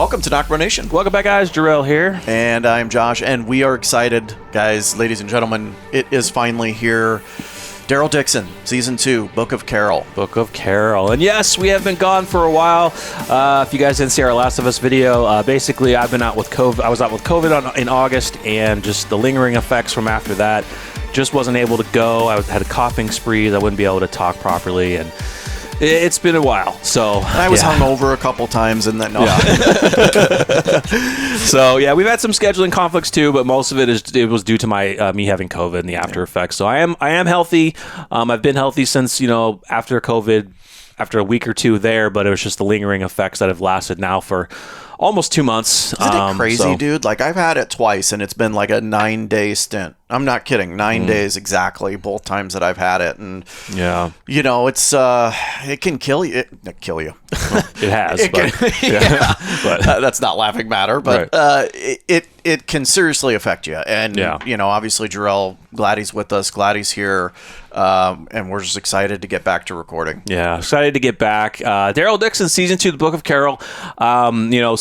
Welcome to NocBro Nation. Welcome back, guys. Jarrell here. And I'm Josh, and we are excited, guys, ladies and gentlemen. It is finally here. Daryl Dixon, Season 2, Book of Carol. Book of Carol. And yes, we have been gone for a while. If you guys didn't see our Last of Us video, basically I've been out with COVID. I was out with COVID in August, and just the lingering effects from after that. Just wasn't able to go. I had a coughing spree. I wouldn't be able to talk properly, and it's been a while. So I was hungover a couple times, and then So yeah, we've had some scheduling conflicts too, but most of it was due to my me having COVID and the after effects. So I am healthy. I've been healthy since after COVID, after a week or two there, but it was just the lingering effects that have lasted now for almost 2 months. Isn't it crazy, dude? Like, I've had it twice, and it's been like a 9-day stint. I'm not kidding. 9 days exactly, both times that I've had it. And, it's, it can kill you. Kill you. Well, it has. But that's not laughing matter, but it can seriously affect you. And, obviously, Jarrell, glad he's with us, glad he's here. And we're just excited to get back to recording. Yeah, excited to get back. Daryl Dixon, Season 2, The Book of Carol.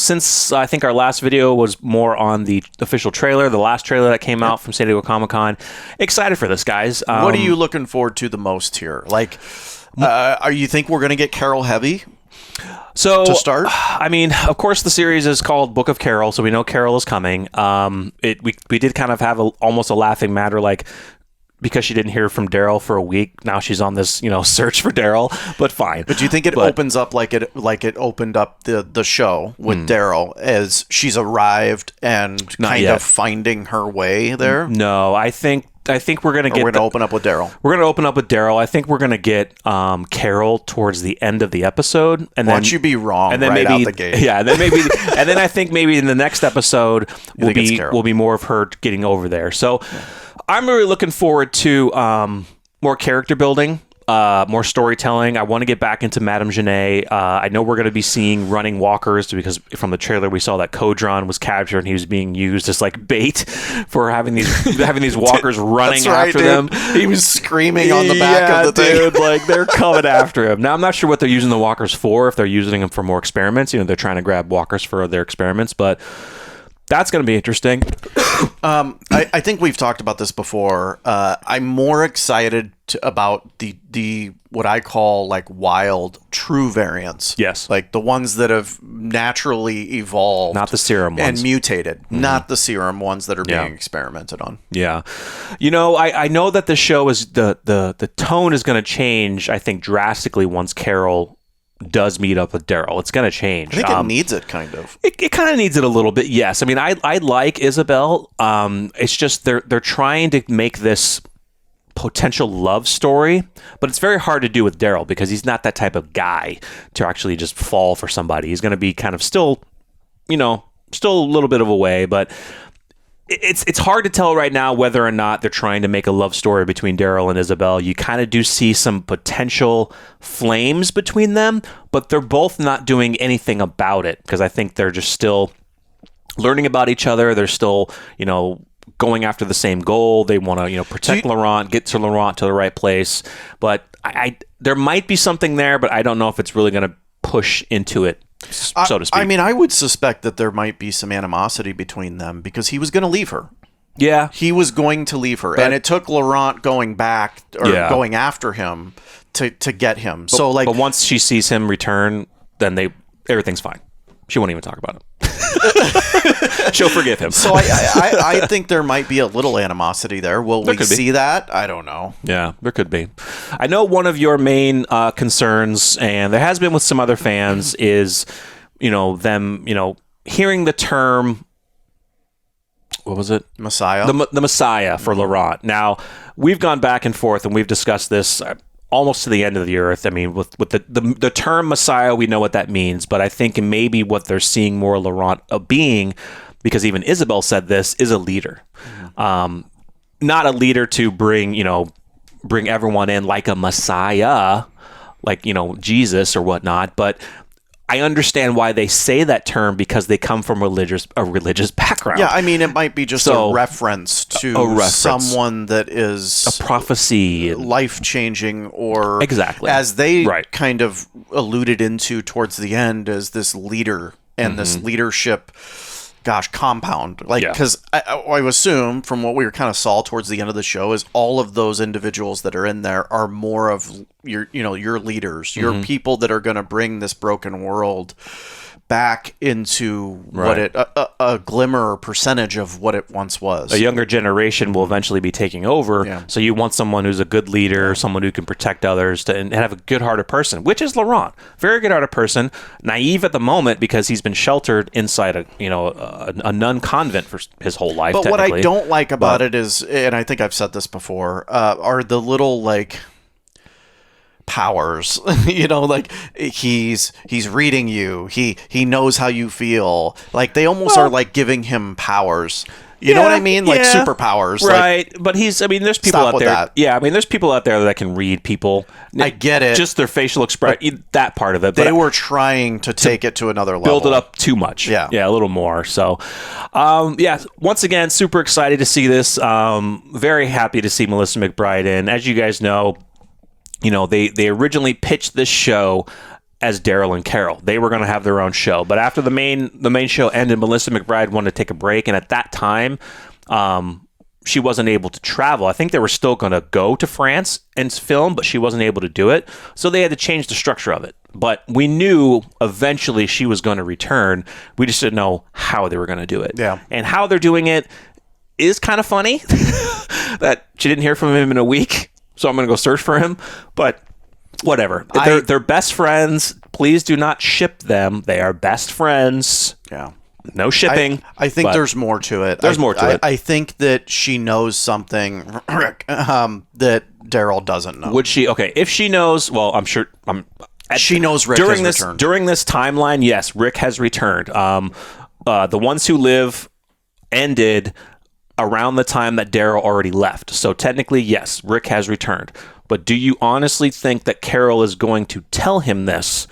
Since I think our last video was more on the official trailer, the last trailer that came out from San Diego Comic-Con. Excited for this, guys. What are you looking forward to the most here? Like, are you think we're going to get Carol heavy? So to start, I mean, of course, the series is called Book of Carol, so we know Carol is coming. We did kind of have almost a laughing matter, like, because she didn't hear from Daryl for a week. Now she's on this, search for Daryl, but fine. But do you think it opens up like it opened up the show with Daryl as she's arrived and kind of finding her way there? No, I think we're going to get... We're going to open up with Daryl. We're going to open up with Daryl. I think we're going to get Carol towards the end of the episode. And Why don't you be wrong and then right out the gate? Yeah, and then and then I think maybe in the next episode will be more of her getting over there. So I'm really looking forward to more character building, more storytelling. I want to get back into Madame Genet. I know we're going to be seeing running walkers because from the trailer we saw that Kodron was captured and he was being used as like bait for having these walkers running after them. He was screaming on the back of the thing. Dude, like they're coming after him. Now I'm not sure what they're using the walkers for. If they're using them for more experiments, they're trying to grab walkers for their experiments, but that's going to be interesting. I think we've talked about this before. I'm more excited about the what I call like wild true variants. Yes. Like the ones that have naturally evolved. Not the serum ones. And mutated. Not the serum ones that are being experimented on. Yeah. I know that the show is the tone is going to change, I think, drastically once Carol does meet up with Daryl. It's going to change. I think it needs it, kind of. It kind of needs it a little bit, yes. I mean, I like Isabel. It's just they're trying to make this potential love story, but it's very hard to do with Daryl because he's not that type of guy to actually just fall for somebody. He's going to be kind of still a little bit of a way, but it's hard to tell right now whether or not they're trying to make a love story between Daryl and Isabel. You kind of do see some potential flames between them, but they're both not doing anything about it because I think they're just still learning about each other. They're still, going after the same goal. They want to, protect Laurent, get to Laurent to the right place. But there might be something there, but I don't know if it's really going to push into it, so to speak. I mean, I would suspect that there might be some animosity between them because he was going to leave her. Yeah. He was going to leave her. And it took Laurent going back or going after him to get him. But once she sees him return, then everything's fine. She won't even talk about it. She'll forgive him. So I think there might be a little animosity there. Will we see that? I don't know. Yeah, there could be. I know one of your main concerns, and there has been with some other fans, is them hearing the term. What was it? Messiah. The Messiah for Laurent. Now we've gone back and forth, and we've discussed this almost to the end of the earth. I mean, with the term Messiah, we know what that means, but I think maybe what they're seeing more Laurent being, because even Isabel said this, is a leader. Not a leader to bring everyone in like a Messiah, like, Jesus or whatnot, but I understand why they say that term because they come from a religious background. Yeah, I mean, it might be just a reference to someone that is a prophecy, life-changing, or exactly as they kind of alluded into towards the end as this leader and this leadership, compound. Like, because I assume from what we kind of saw towards the end of the show is all of those individuals that are in there are more of your leaders, your people that are going to bring this broken world back into what a glimmer or percentage of what it once was. A younger generation will eventually be taking over. Yeah. So you want someone who's a good leader, someone who can protect others, and have a good-hearted person, which is Laurent. Very good-hearted person, naive at the moment because he's been sheltered inside a nun convent for his whole life. But what I don't like about it is, and I think I've said this before, are the little powers. Like he's reading you, he knows how you feel, like they almost are like giving him powers, you know what I mean, like superpowers, right? But there's people out there there's people out there that can read people. I get it, just their facial expression, that part of it. They were trying to take it to another level, build it up too much, a little more. So once again, super excited to see this. Very happy to see Melissa McBride in. As you guys know, they originally pitched this show as Daryl and Carol. They were going to have their own show, but after the main show ended, Melissa McBride wanted to take a break, and at that time, she wasn't able to travel. I think they were still going to go to France and film, but she wasn't able to do it, so they had to change the structure of it. But we knew eventually she was going to return. We just didn't know how they were going to do it. Yeah, and how they're doing it is kind of funny. That she didn't hear from him in a week. So I'm going to go search for him, but whatever. They're best friends. Please do not ship them. They are best friends. Yeah. No shipping. I think there's more to it. There's more to it. I think that she knows something that Daryl doesn't know. Would she? Okay. If she knows, well, I'm sure. She knows Rick has returned. During this timeline, yes, Rick has returned. The Ones Who Live ended around the time that Daryl already left. So technically, yes, Rick has returned. But do you honestly think that Carol is going to tell him this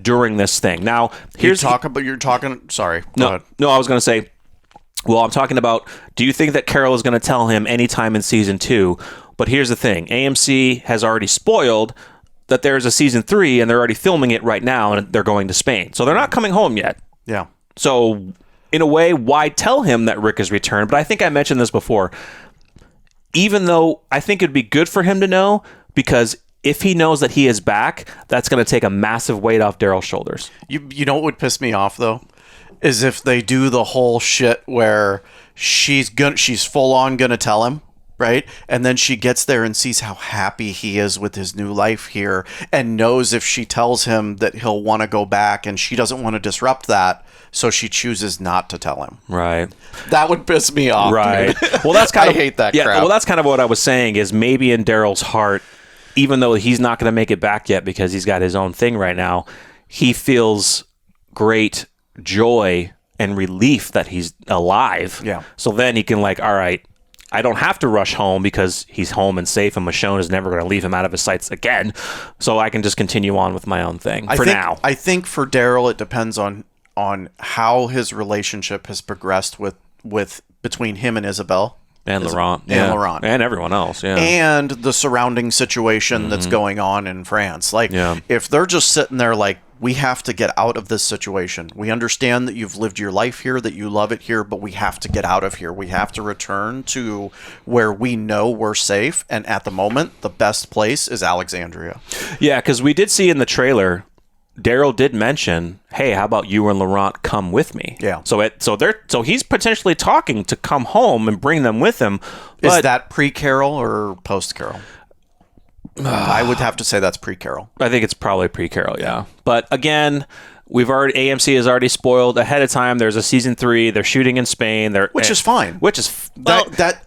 during this thing? Now, you're talking. Sorry. No, I was going to say, well, I'm talking about, do you think that Carol is going to tell him anytime in season 2? But here's the thing. AMC has already spoiled that there's a season 3 and they're already filming it right now and they're going to Spain. So they're not coming home yet. Yeah. So in a way, why tell him that Rick has returned? But I think I mentioned this before. Even though I think it'd be good for him to know, because if he knows that he is back, that's going to take a massive weight off Daryl's shoulders. You know what would piss me off, though? Is if they do the whole shit where she's full on going to tell him, right? And then she gets there and sees how happy he is with his new life here and knows if she tells him that he'll want to go back and she doesn't want to disrupt that. So she chooses not to tell him. Right. That would piss me off. Right. Well, that's kind of I hate that crap. Well, that's kind of what I was saying is maybe in Daryl's heart, even though he's not going to make it back yet because he's got his own thing right now, he feels great joy and relief that he's alive. Yeah. So then he can all right, I don't have to rush home because he's home and safe and Michonne is never going to leave him out of his sights again. So I can just continue on with my own thing now. I think for Daryl, it depends on how his relationship has progressed with between him and Isabel. And Laurent. And Laurent. And everyone else, yeah. And the surrounding situation that's going on in France. If they're just sitting there we have to get out of this situation. We understand that you've lived your life here, that you love it here, but we have to get out of here. We have to return to where we know we're safe. And at the moment, the best place is Alexandria. Yeah, because we did see in the trailer, Daryl did mention, hey, how about you and Laurent come with me? Yeah. So he's potentially talking to come home and bring them with him. Is that pre-Carol or post-Carol? I would have to say that's pre-Carol. I think it's probably pre-Carol, yeah. But again, AMC has already spoiled ahead of time. There's a season 3. They're shooting in Spain. Which is fine. It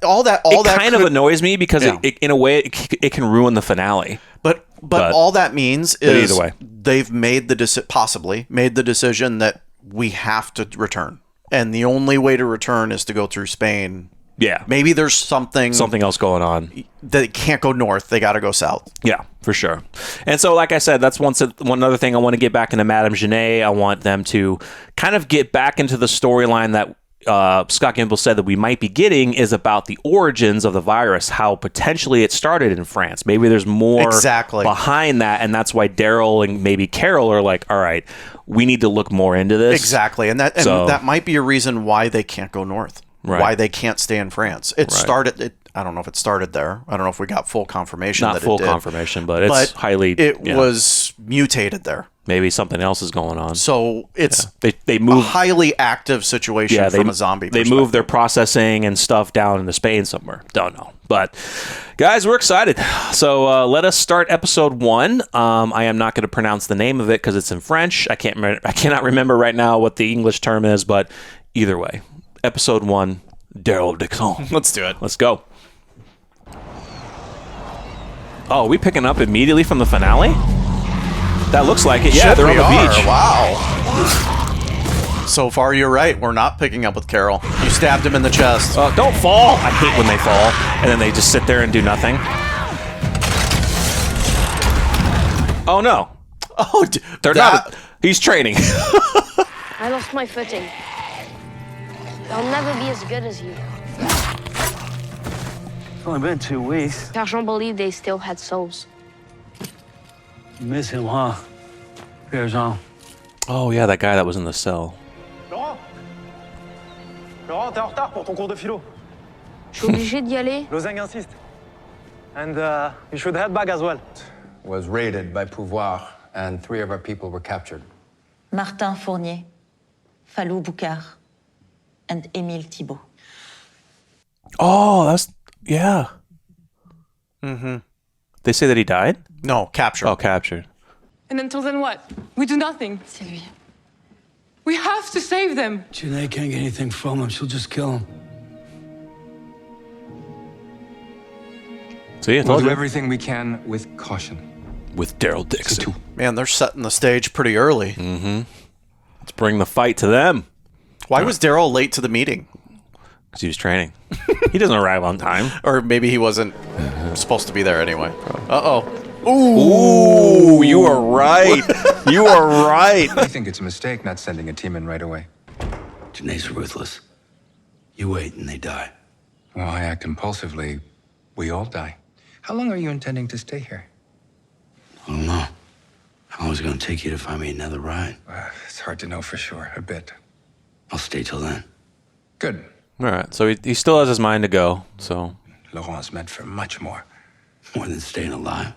kind of annoys me because in a way it can ruin the finale. But all that means is either way, they've possibly made the decision that we have to return, and the only way to return is to go through Spain. Yeah. Maybe there's something else going on. They can't go north. They got to go south. Yeah, for sure. And so, like I said, that's one other thing I want to get back into Madame Genet. I want them to kind of get back into the storyline that Scott Gimble said that we might be getting is about the origins of the virus, how potentially it started in France. Maybe there's more behind that, and that's why Daryl and maybe Carol are like, all right, we need to look more into this. Exactly, and that might be a reason why they can't go north, why they can't stay in France. It started... I don't know if it started there. I don't know if we got full confirmation that it did. Not full confirmation, but it's highly... It was mutated there. Maybe something else is going on. So it's they move, a highly active situation from a zombie perspective. They move their processing and stuff down into Spain somewhere. Don't know. But guys, we're excited. So let us start episode 1. I am not going to pronounce the name of it because it's in French. I cannot remember right now what the English term is, but either way. Episode 1, Daryl Dixon. Let's do it. Let's go. Oh, are we picking up immediately from the finale? That looks like it. Yeah, they're on the beach. Wow. So far, you're right. We're not picking up with Carol. You stabbed him in the chest. Don't fall. I hate when they fall. And then they just sit there and do nothing. Oh, no. Oh, they're not. He's training. I lost my footing. I'll never be as good as you. It's only been 2 weeks. Sergeant believed they still had souls. You miss him, huh? Pierre-Jean. Oh, yeah, that guy that was in the cell. Laurent, t'es en retard pour ton cours de philo. Je suis obligé d'y aller. Lozeng insiste. And you should head back as well. Was raided by Pouvoir, and 3 of our people were captured. Martin Fournier, Fallou Boucard, and Émile Thibault. Oh, that's... Yeah. Mm-hmm. They say that he died? No, captured. Oh, captured. And until then what? We do nothing. Sylvie. We have to save them. Janae can't get anything from him. She'll just kill him. See, we'll do everything we can with caution. With Daryl Dixon. Man, they're setting the stage pretty early. Mm-hmm. Let's bring the fight to them. Why was Daryl late to the meeting? Because he was training. He doesn't arrive on time. Or maybe he wasn't supposed to be there anyway. Uh-oh. Ooh, you are right. You are right. I think it's a mistake not sending a team in right away. Janae's ruthless. You wait and they die. Well, I act impulsively. We all die. How long are you intending to stay here? I don't know. How long is it going to take you to find me another ride? It's hard to know for sure. A bit. I'll stay till then. Good. All right. So he still has his mind to go. So Laurent's meant for much more. More than staying alive?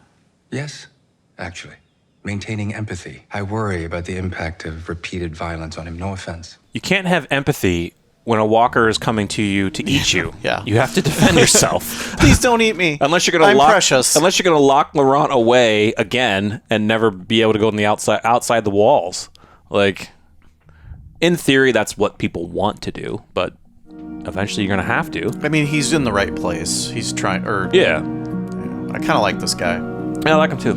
Yes, actually. Maintaining empathy. I worry about the impact of repeated violence on him. No offense. You can't have empathy when a walker is coming to you to eat you. Yeah. You have to defend yourself. Please don't eat me. Unless you're gonna precious. Unless you're gonna lock Laurent away again and never be able to go on the outside the walls. Like, in theory, that's what people want to do, but eventually you're gonna have to. I mean, he's in the right place. He's trying. Yeah. I kind of like this guy. Yeah, I like him too.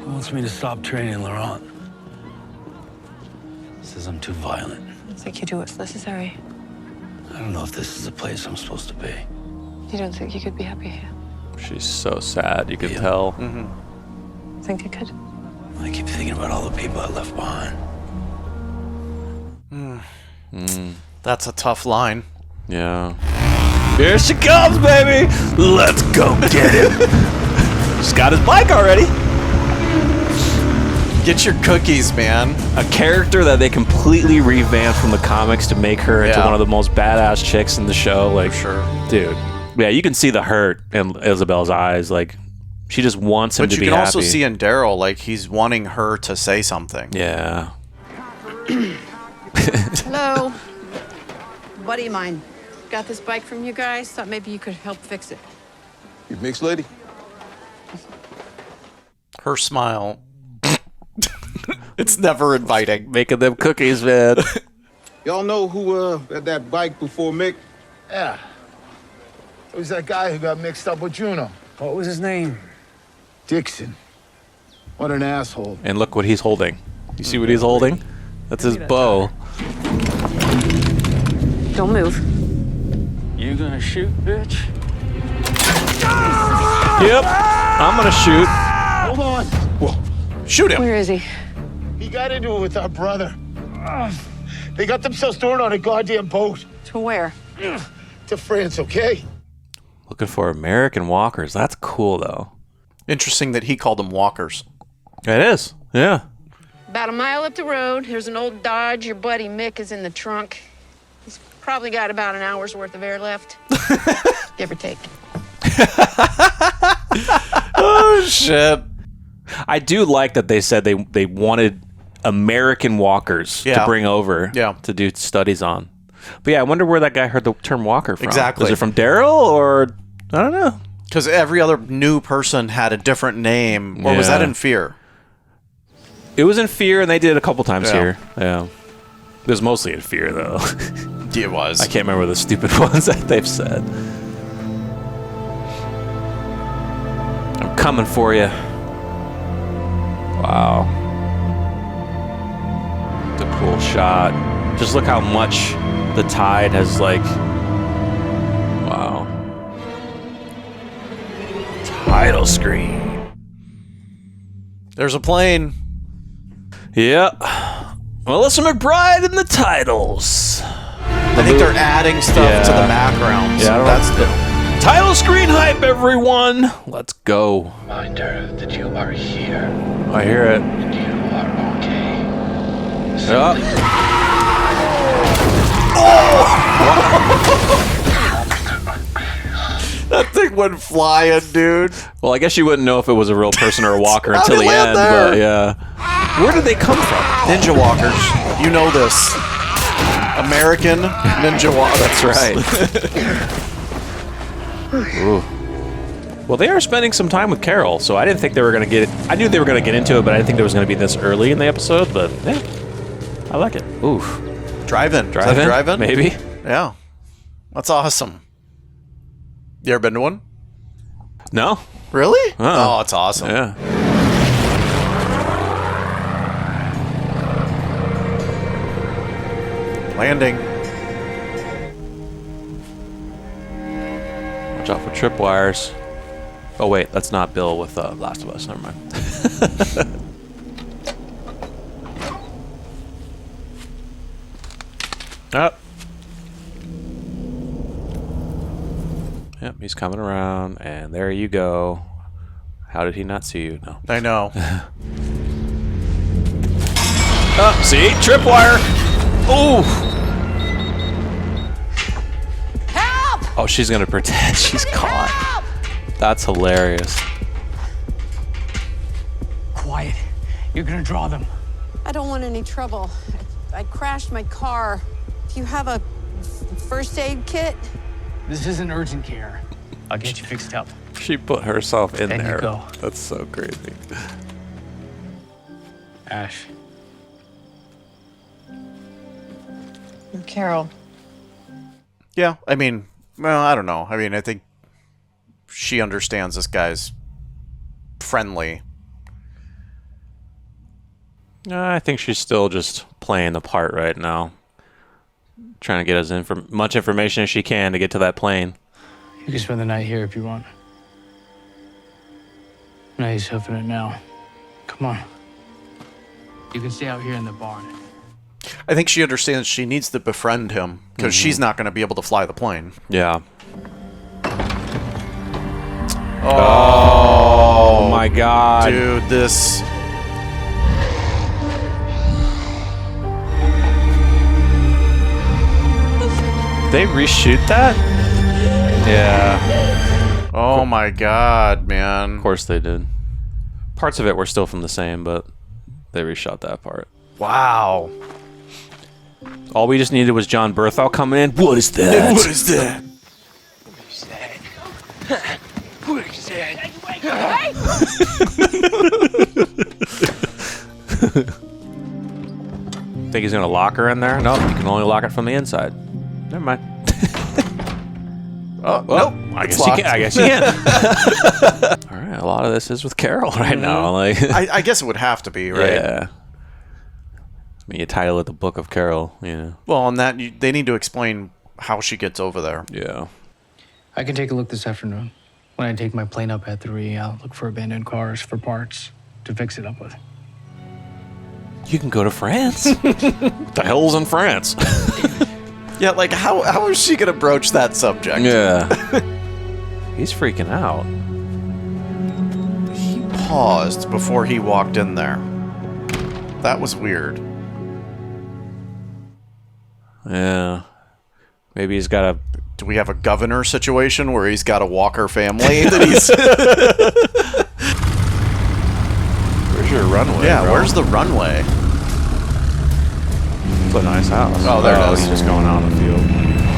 He wants me to stop training Laurent. Says I'm too violent. I think you do what's necessary. I don't know if this is the place I'm supposed to be. You don't think you could be happy here? She's so sad, you can tell. Mm-hmm. Think you could? I keep thinking about all the people I left behind. That's a tough line. Yeah. Here she comes, baby! Let's go get him! She's got his bike already. Get your cookies, man. A character that they completely revamped from the comics to make her into one of the most badass chicks in the show. Like, for sure. Dude. Yeah, you can see the hurt in Isabel's eyes. Like, she just wants him to be happy. But you can also see in Daryl, like, he's wanting her to say something. Yeah. Hello. Buddy of mine. Got this bike from you guys. Thought maybe you could help fix it. You mixed lady? Her smile. It's never inviting. Making them cookies, man. Y'all know who had that bike before Mick? Yeah. It was that guy who got mixed up with Juno. What was his name? Dixon. What an asshole. And look what he's holding. You see what he's holding? That's his bow. Don't move. You gonna shoot, bitch? Yep. I'm gonna shoot. Hold on. Whoa. Shoot him. Where is he? He got into it with our brother. They got themselves thrown on a goddamn boat. To where? To France, okay? Looking for American walkers. That's cool, though. Interesting that he called them walkers. It is. Yeah. About a mile up the road, there's an old Dodge. Your buddy Mick is in the trunk. He's probably got about an hour's worth of air left. Give or take. Oh, shit. I do like that they said they wanted American walkers to bring over to do studies on. But yeah, I wonder where that guy heard the term walker from. Exactly. Is it from Daryl or... I don't know. Because every other new person had a different name. Or was that in Fear? It was in Fear, and they did it a couple times here. Yeah. It was mostly in Fear, though. It was. I can't remember the stupid ones that they've said. I'm coming for you. Wow. The cool shot. Just look how much the tide has, like... Wow. Title screen. There's a plane. Yep. Melissa McBride in the titles. I think they're adding stuff to the backgrounds. Yeah, that's the title screen hype, everyone. Let's go. Reminder that you are here. I hear it. And you are okay. That thing went flying, dude. Well, I guess you wouldn't know if it was a real person or a walker until the end. But yeah. Where did they come from? Ninja walkers. You know this. American ninja walkers. That's right. Ooh. Well, they are spending some time with Carol, so I didn't think they were going to get it. I knew they were going to get into it, but I didn't think it was going to be this early in the episode. But yeah, I like it. Oof. Drive-in. Drive-in? Drive-in? Maybe. Yeah. That's awesome. You ever been to one? No. Really? Oh, it's awesome. Yeah. Landing. Watch out for tripwires. Oh, wait. That's not Bill with Last of Us. Never mind. Up. Yep, he's coming around, and there you go. How did he not see you? No. I know. Oh, see? Tripwire! Ooh! Help! Oh, she's gonna pretend she's caught. Help! That's hilarious. Quiet. You're gonna draw them. I don't want any trouble. I crashed my car. Do you have a first aid kit? This isn't urgent care. I'll get you fixed up. She put herself in There there. you go. That's so crazy. Ash. Carol. Yeah, I mean, well, I don't know. I mean, I think she understands this guy's friendly. I think she's still just playing the part right now. Trying to get as much information as she can to get to that plane. You can spend the night here if you want. No, he's hoofing it now. Come on. You can stay out here in the barn. I think she understands she needs to befriend him because she's not going to be able to fly the plane. Yeah. Oh my God. Dude, this... They reshoot that? Yeah. Oh my God, man. Of course they did. Parts of it were still from the same, but they reshot that part. Wow. All we just needed was John Berthal coming in. What is that? What is that? What is that? Think he's gonna lock her in there? No, you can only lock it from the inside. Never mind. Oh, well, nope. I guess you can. I guess you can. All right, a lot of this is with Carol right now. Like, I guess it would have to be, right? Yeah. I mean, you title it the Book of Carol, you know. Well, on that, they need to explain how she gets over there. Yeah. I can take a look this afternoon. When I take my plane up at 3, I'll look for abandoned cars for parts to fix it up with. You can go to France. What the hell's in France? Yeah, like how is she gonna broach that subject? Yeah. He's freaking out. He paused before he walked in there. That was weird. Yeah. Maybe he's got a... Do we have a governor situation where he's got a Walker family that he's... Where's your runway? Yeah, bro? where's the runway? It's a nice house. Oh, there it is. He's just going out in the field.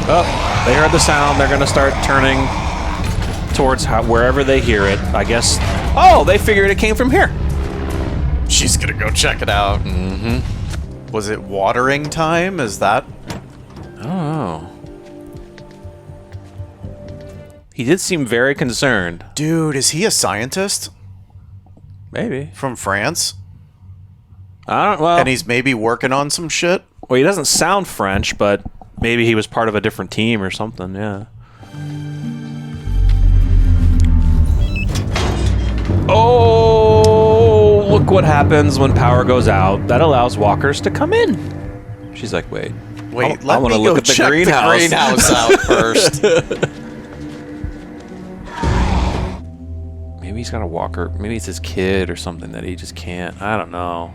Oh, they heard the sound. They're going to start turning towards wherever they hear it. I guess... Oh, they figured it came from here. She's gonna go check it out. Mm-hmm. Was it watering time? Is that... I don't know. He did seem very concerned. Dude, is he a scientist? Maybe. From France? I don't... Well... And he's maybe working on some shit? Well, he doesn't sound French, but maybe he was part of a different team or something, yeah. Oh, look what happens when power goes out. That allows walkers to come in. She's like, wait, I want to look at the greenhouse out first. Maybe he's got a walker. Maybe it's his kid or something that he just can't. I don't know.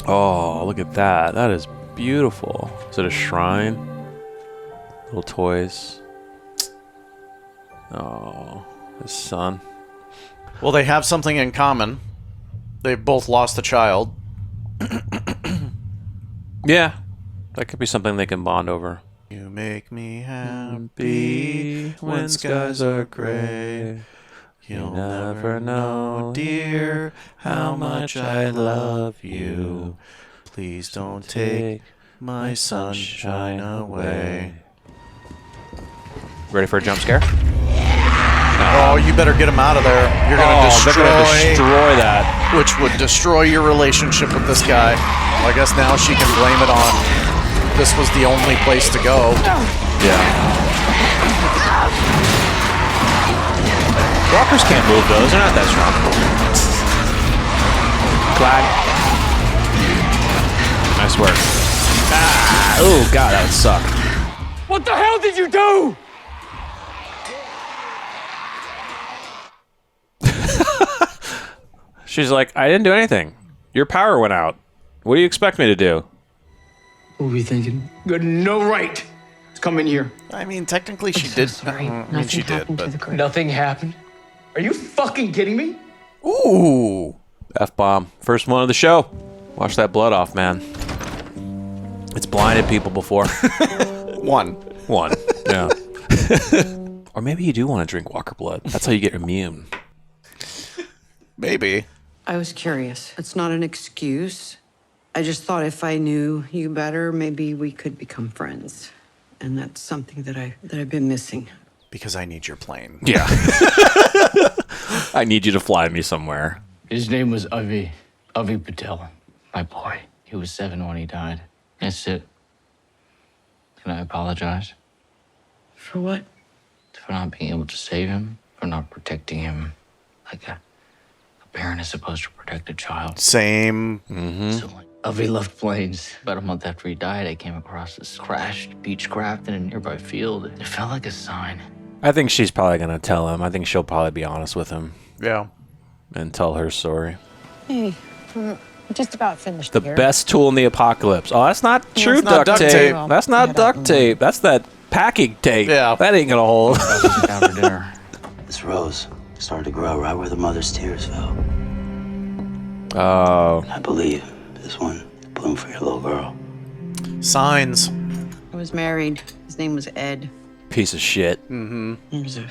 Oh, look at that. That is beautiful. Is it a shrine? Little toys. Oh, his son. Well, they have something in common. They've both lost a child. Yeah, that could be something they can bond over. You make me happy when skies are gray. You'll never know, dear, how much I love you. Please don't take my sunshine away. Ready for a jump scare? Oh, you better get him out of there. You're gonna destroy that. Which would destroy your relationship with this guy. Well, I guess now she can blame it on this was the only place to go. Yeah. Walkers can't move those. They're not that strong. Clyde. Nice work. Ah! Oh, God, that would suck. What the hell did you do? She's like, I didn't do anything. Your power went out. What do you expect me to do? What were you thinking? You had no right to come in here. I mean, technically she did. Sorry, I mean, she did, but... Nothing happened. Are you fucking kidding me? Ooh. F-bomb. First one of the show. Wash that blood off, man. It's blinded people before. One. Yeah. Or maybe you do want to drink Walker blood. That's how you get immune. Maybe. I was curious. It's not an excuse. I just thought if I knew you better, maybe we could become friends. And that's something that I've been missing. Because I need your plane. Yeah. I need you to fly me somewhere. His name was Avi Patel. My boy. He was 7 when he died. That's it. Can I apologize? For what? For not being able to save him. For not protecting him. Like a parent is supposed to protect a child. Same. Mm-hmm. So, Avi loved planes. About a month after he died, I came across this crashed Beechcraft in a nearby field. It felt like a sign. I think she's probably going to tell him. I think she'll probably be honest with him. Yeah. And tell her story. Hey, we're just about finished The here. best tool in the apocalypse. Oh, that's not true it's not duct duct tape. tape. That's not duct tape. That's that packing tape. Yeah. That ain't going to hold. Down for dinner. This rose started to grow right where the mother's tears fell. Oh. I believe this one bloomed for your little girl. Signs. I was married. His name was Ed. Piece of shit. Mm-hmm. It was a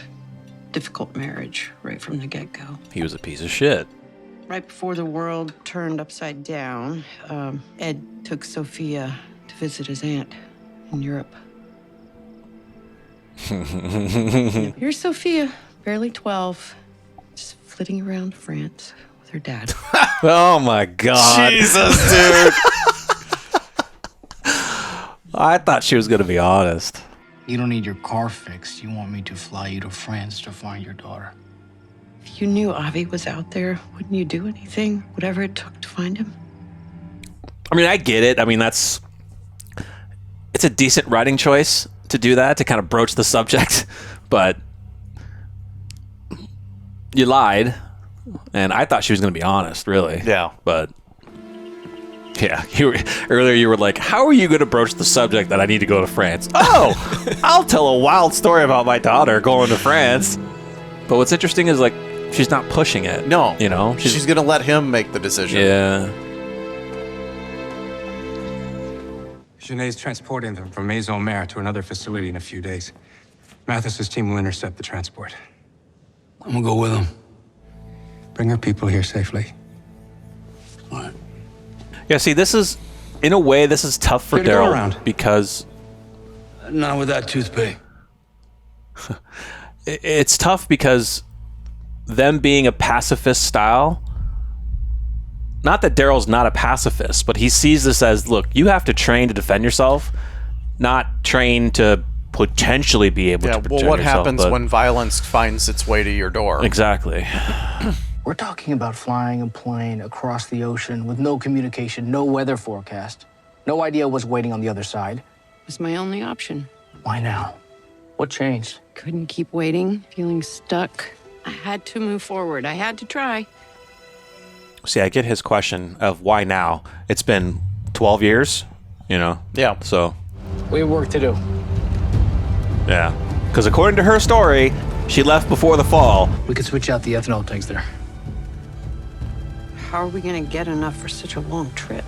difficult marriage right from the get-go. He was a piece of shit. Right before the world turned upside down, Ed took Sophia to visit his aunt in Europe. Here's Sophia, barely 12, just flitting around France with her dad. Oh my God. Jesus, dude. I thought she was going to be honest. You don't need your car fixed. You want me to fly you to France to find your daughter. If you knew Avi was out there, wouldn't you do anything, whatever it took to find him? I mean, I get it. I mean, it's a decent writing choice to do that, to kind of broach the subject, but you lied, and I thought she was going to be honest, really. Yeah. But yeah, earlier you were like, how are you going to broach the subject that I need to go to France? Oh, I'll tell a wild story about my daughter going to France. But what's interesting is, like, she's not pushing it. No. You know? She's going to let him make the decision. Yeah. Gené's transporting them from Maison Mère to another facility in a few days. Mathis's team will intercept the transport. I'm gonna go with him. Bring her people here safely. All right. Yeah, see, this is, in a way, this is tough for Here to go Daryl around. because Not with that toothpick. it's tough because them being a pacifist style, not that Daryl's not a pacifist, but he sees this as, look, you have to train to defend yourself, not train to potentially be able to protect well, what yourself. happens when violence finds its way to your door? Exactly. We're talking about flying a plane across the ocean with no communication, no weather forecast, no idea what's waiting on the other side. It's my only option. Why now? What changed? Couldn't keep waiting, feeling stuck. I had to move forward. I had to try. See, I get his question of why now. It's been 12 years, you know? Yeah. So, We have work to do. yeah. Because according to her story, she left before the fall. We could switch out the ethanol tanks there. How are we gonna get enough for such a long trip?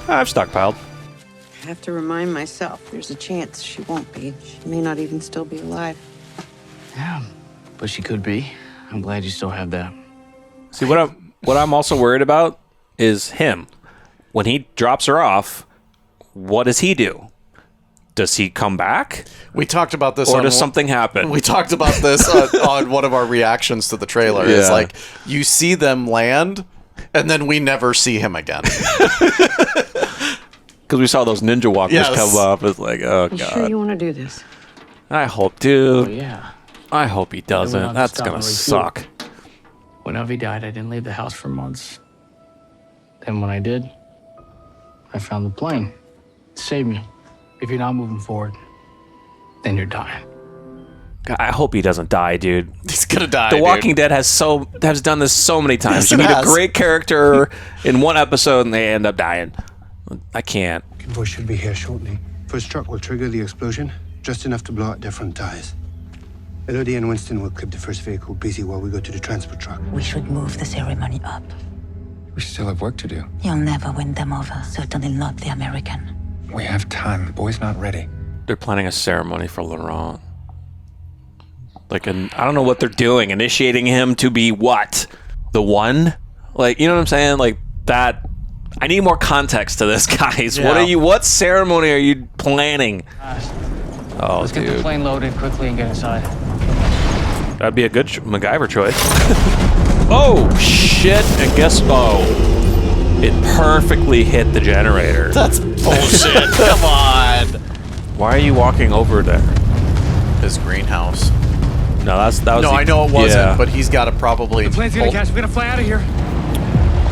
I've stockpiled. I have to remind myself there's a chance she won't be. She may not even still be alive. Yeah, but she could be. I'm glad you still have that. See, what I'm also worried about is him. When he drops her off, what does he do? Does he come back? We talked about this, or does something happen? We talked about this on one of our reactions to the trailer. Yeah. It's like you see them land, and then we never see him again. Because we saw those ninja walkers come up. It's like, oh You god. sure you want to do this? I hope, dude. Oh, yeah. I hope he doesn't. That's gonna suck. When Avi died, I didn't leave the house for months. Then when I did, I found the plane. It saved me. If you're not moving forward, then you're dying. God, I hope he doesn't die, dude. He's gonna die. The Walking Dead has done this so many times. Yes, You it meet a has. great character in one episode and they end up dying. I can't. Convoy should be here shortly. First truck will trigger the explosion, just enough to blow out different ties. Elodie and Winston will keep the first vehicle busy while we go to the transport truck. We should move the ceremony up. We still have work to do. You'll never win them over, certainly not the American. We have time. The boy's not ready. They're planning a ceremony for Laurent. Like, I don't know what they're doing. Initiating him to be what? The one? Like, you know what I'm saying? Like, that. I need more context to this, guys. Yeah. What ceremony are you planning? Oh, Let's dude. get the plane loaded quickly and get inside. That'd be a good MacGyver choice. Oh, shit. And it perfectly hit the generator. That's bullshit. Come on. Why are you walking over there? His greenhouse. No, that was. No, I know it wasn't, but he's got to probably. The plane's gonna catch. We're gonna fly out of here.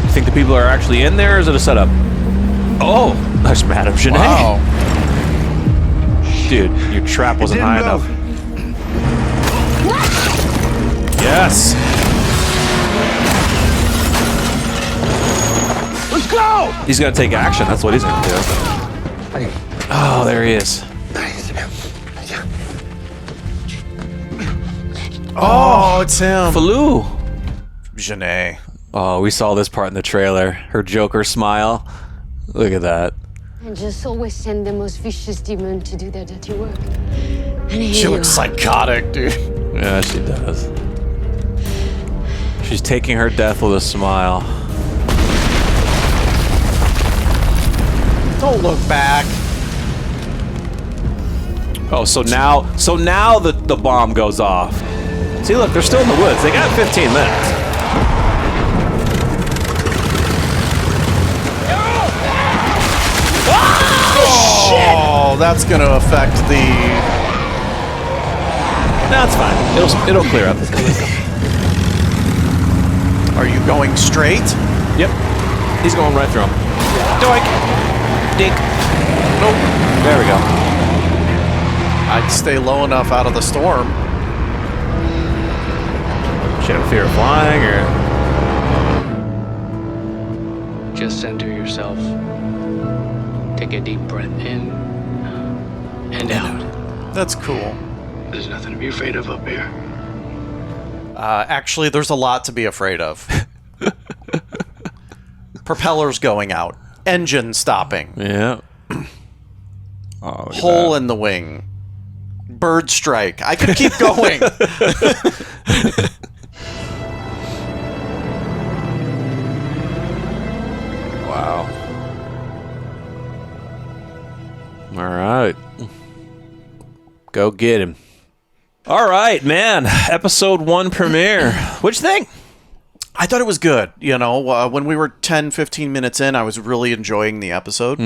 You think the people are actually in there, or is it a setup? Oh, that's Madame Gené. Wow. Dude, your trap wasn't high enough. Yes. Let's go! He's gonna take action. That's what he's gonna do. Oh, there he is. Oh, it's him. Falou. Gené. Oh, we saw this part in the trailer. Her Joker smile. Look at that. And just always send the most vicious demon to do their dirty work. And here She you looks are. psychotic, dude. Yeah, she does. She's taking her death with a smile. Don't look back. Oh, so now the bomb goes off. See, look, they're still in the woods. They got 15 minutes. Oh, that's gonna affect the. No, it's fine. It'll clear up. Are you going straight? Yep. He's going right through him. Doink. Dink. Nope. There we go. I'd stay low enough out of the storm. Should have fear of flying, or Just center yourself. Take a deep breath in and out. That's cool. There's nothing to be afraid of up here. Actually, there's a lot to be afraid of. Propellers going out. Engine stopping. Yeah. Hole in the wing. Bird strike. I could keep going. Wow. All right. Go get him. All right, man. Episode 1 premiere. What'd you think? I thought it was good. You know, when we were 10, 15 minutes in, I was really enjoying the episode.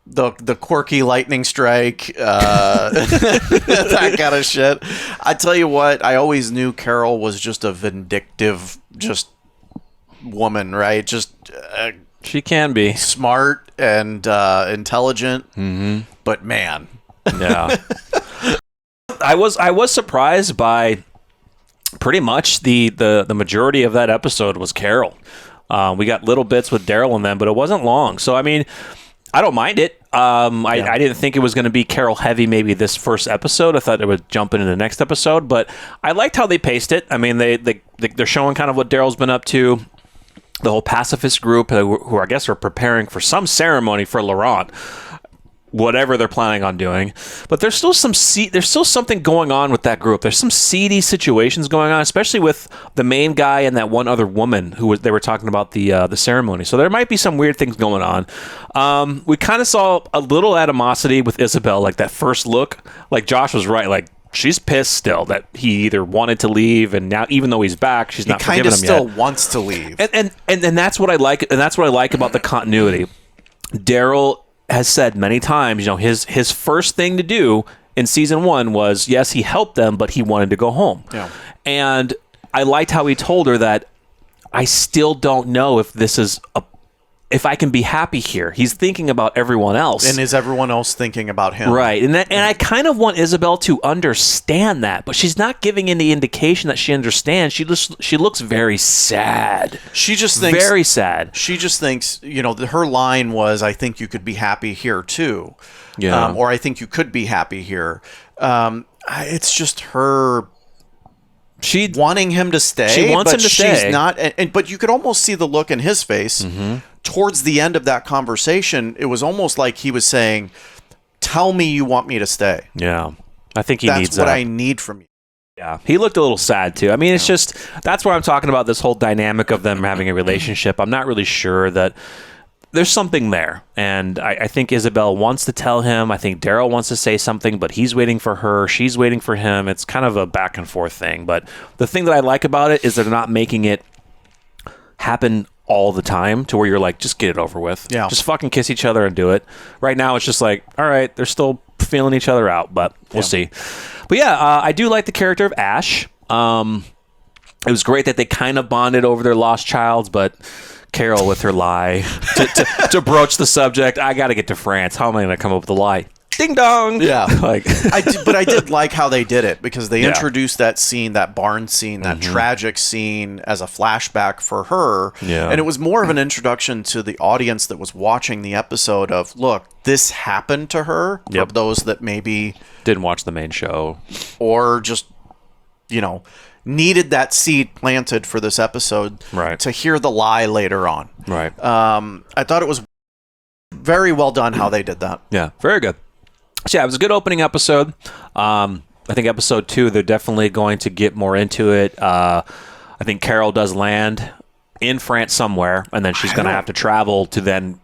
The quirky lightning strike, that kind of shit. I tell you what, I always knew Carol was just a vindictive, woman, right? She can be smart and intelligent, but man, yeah. I was surprised by pretty much the majority of that episode was Carol. We got little bits with Daryl and them, but it wasn't long. So I mean, I don't mind it. I didn't think it was going to be Carol heavy maybe this first episode. I thought it would jump into the next episode, but I liked how they paced it. I mean, they're showing kind of what Daryl's been up to. The whole pacifist group who I guess are preparing for some ceremony for Laurent, whatever they're planning on doing. But there's still something going on with that group. There's some seedy situations going on, especially with the main guy and that one other woman they were talking about the ceremony. So there might be some weird things going on. We kind of saw a little animosity with Isabel, like that first look. Like Josh was right, like she's pissed still that he either wanted to leave, and now even though he's back, she's not forgiving him yet. He kind of still wants to leave. And that's what I like, and that's what I like about the continuity. Daryl has said many times, you know, his first thing to do in season 1 was, yes, he helped them, but he wanted to go home. Yeah. And I liked how he told her that I still don't know if if I can be happy here. He's thinking about everyone else. And is everyone else thinking about him? Right. And I kind of want Isabel to understand that, but she's not giving any indication that she understands. She looks very sad. She just thinks very sad. She just thinks, you know, her line was, I think you could be happy here too. Yeah. Or I think you could be happy here. It's just her wanting him to stay. She wants him to stay. She's not, but you could almost see the look in his face. Towards the end of that conversation, it was almost like he was saying, tell me you want me to stay. Yeah. I think he needs that. That's what I need from you. Yeah. He looked a little sad too. I mean, it's just, that's where I'm talking about this whole dynamic of them having a relationship. I'm not really sure that there's something there. And I think Isabel wants to tell him. I think Daryl wants to say something, but he's waiting for her. She's waiting for him. It's kind of a back and forth thing. But the thing that I like about it is they're not making it happen all the time to where you're like, just get it over with. Yeah. Just fucking kiss each other and do it. Right now, it's just like, all right, they're still feeling each other out, but we'll see. But yeah, I do like the character of Ash. It was great that they kind of bonded over their lost child, but Carol with her lie to broach the subject. I got to get to France. How am I going to come up with a lie? Ding dong. Yeah. Like, but I did like how they did it, because they introduced that scene, that barn scene, that tragic scene as a flashback for her. Yeah. And it was more of an introduction to the audience that was watching the episode of, look, this happened to her. For those that maybe didn't watch the main show or just, you know, needed that seed planted for this episode to hear the lie later on. Right. I thought it was very well done how they did that. Yeah. Very good. So yeah, it was a good opening episode. I think episode 2, they're definitely going to get more into it. I think Carol does land in France somewhere, and then she's going to have to travel to then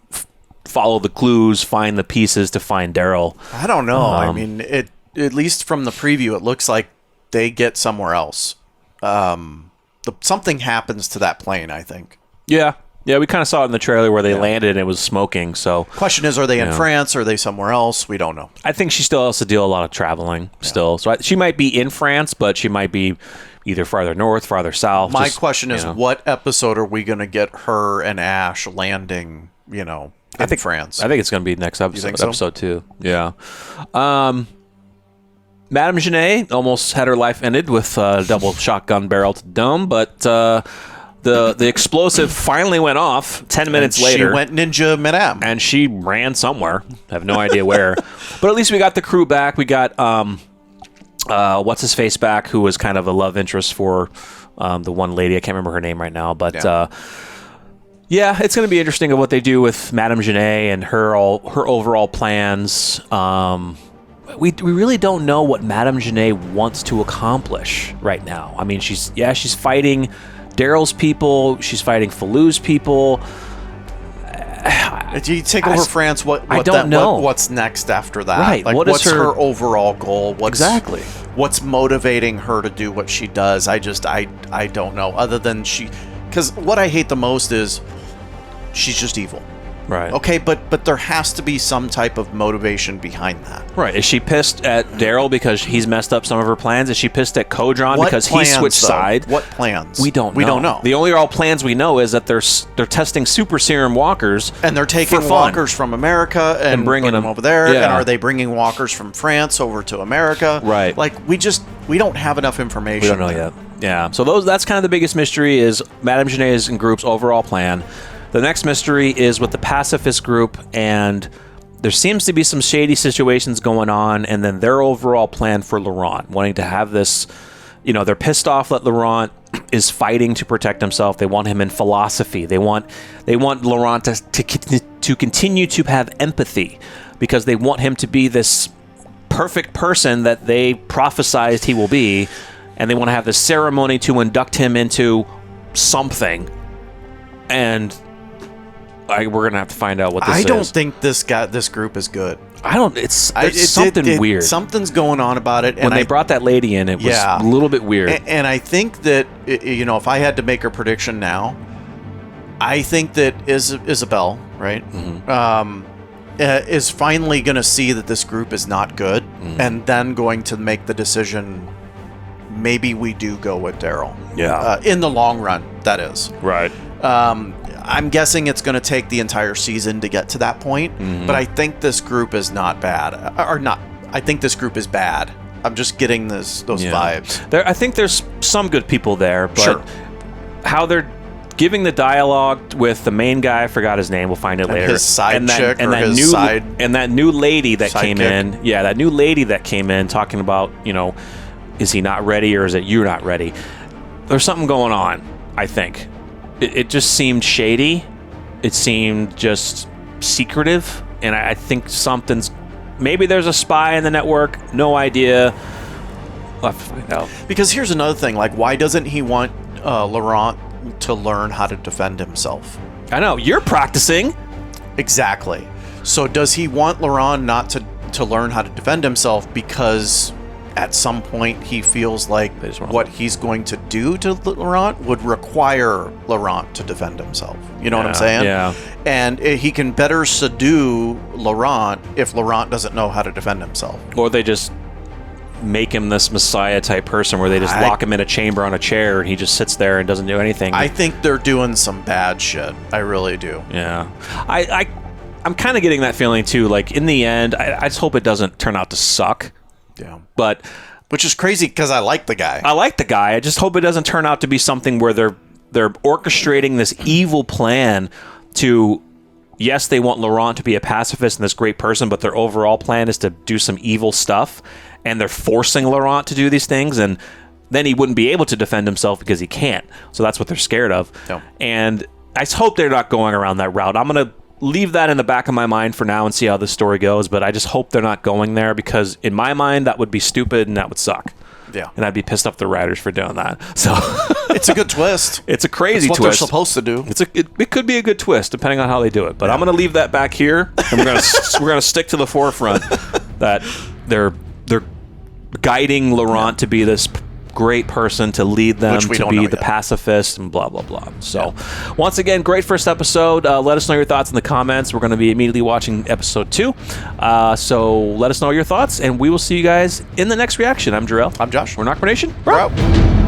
follow the clues, find the pieces to find Daryl. I don't know. I mean, at least from the preview, it looks like they get somewhere else. Something happens to that plane, I think. Yeah. Yeah, we kind of saw it in the trailer where they landed and it was smoking. So, question is, are they in France? Or are they somewhere else? We don't know. I think she still has to do a lot of traveling still. So she might be in France, but she might be either farther north, farther south. My question is, what episode are we going to get her and Ash landing, in France? I think it's going to be next episode. You think so? Episode 2. Yeah. Madame Genet almost had her life ended with a double shotgun barrel to the dome, but the explosive finally went off 10 minutes later. She went ninja madame. And she ran somewhere. I have no idea where. But at least we got the crew back. We got what's-his-face back, who was kind of a love interest for the one lady. I can't remember her name right now. But yeah, it's going to be interesting of what they do with Madame Genet and her overall plans. We really don't know what Madame Genet wants to accomplish right now. I mean, she's fighting Daryl's people. She's fighting Falou's people. Do you take over France? I don't know. What's next after that? Right. Like, what's her overall goal? Exactly. What's motivating her to do what she does? I don't know. Other than because what I hate the most is she's just evil. Right. Okay, but there has to be some type of motivation behind that. Right. Is she pissed at Daryl because he's messed up some of her plans? Is she pissed at Kodron because he switched sides? What plans? We don't know. We don't know. The only real plans we know is that they're testing super serum walkers. And they're taking walkers from America and bringing them over there. Yeah. And are they bringing walkers from France over to America? Right. Like, we don't have enough information. We don't know yet. Yeah. So that's kind of the biggest mystery is Madame Genet's and group's overall plan. The next mystery is with the pacifist group, and there seems to be some shady situations going on, and then their overall plan for Laurent, wanting to have this, they're pissed off that Laurent is fighting to protect himself. They want him in philosophy. They want Laurent to continue to have empathy because they want him to be this perfect person that they prophesized he will be, and they want to have this ceremony to induct him into something. And we're gonna have to find out what this is. I don't think this group is good. It's something weird. Something's going on about it. When they brought that lady in, it was a little bit weird. And I think that if I had to make a prediction now, I think that Isabel, right, is finally going to see that this group is not good, and then going to make the decision. Maybe we do go with Daryl. Yeah. In the long run, that is. Right. I'm guessing it's going to take the entire season to get to that point, but I think this group is not bad. I think this group is bad. I'm just getting those vibes. I think there's some good people there, but how they're giving the dialogue with the main guy, I forgot his name, we'll find it later. His side chick and that new lady that came in. Yeah, that new lady that came in talking about, is he not ready or is it you're not ready? There's something going on, I think. It just seemed shady. It seemed just secretive. And I think maybe there's a spy in the network. No idea. We'll have to find out. Because here's another thing. Like, why doesn't he want Laurent to learn how to defend himself? I know. You're practicing. Exactly. So does he want Laurent not to learn how to defend himself because at some point he feels like what he's going to do to Laurent would require Laurent to defend himself? You know what I'm saying? Yeah. And he can better subdue Laurent if Laurent doesn't know how to defend himself. Or they just make him this messiah type person where they just lock him in a chamber on a chair and he just sits there and doesn't do anything. I think they're doing some bad shit. I really do. Yeah. I'm kind of getting that feeling too. Like, in the end, I just hope it doesn't turn out to suck. Yeah. But which is crazy because I like the guy. I just hope it doesn't turn out to be something where they're orchestrating this evil plan to, yes, they want Laurent to be a pacifist and this great person, but their overall plan is to do some evil stuff, and they're forcing Laurent to do these things, and then he wouldn't be able to defend himself because he can't. So that's what they're scared of. No. And I just hope they're not going around that route. I'm going to leave that in the back of my mind for now and see how this story goes, but I just hope they're not going there because in my mind that would be stupid and that would suck. Yeah. And I'd be pissed off the writers for doing that. So it's a good twist. It's a crazy twist. What they're supposed to do. It could be a good twist depending on how they do it. But I'm going to leave that back here and we're going to stick to the forefront that they're guiding Laurent to be this great person, to lead them to be the pacifist and blah blah blah. So once again, great first episode. Let us know your thoughts in the comments. We're going to be immediately watching episode 2, so let us know your thoughts and we will see you guys in the next reaction. I'm Jarrell. I'm Josh. We're NocBro Nation. We're out.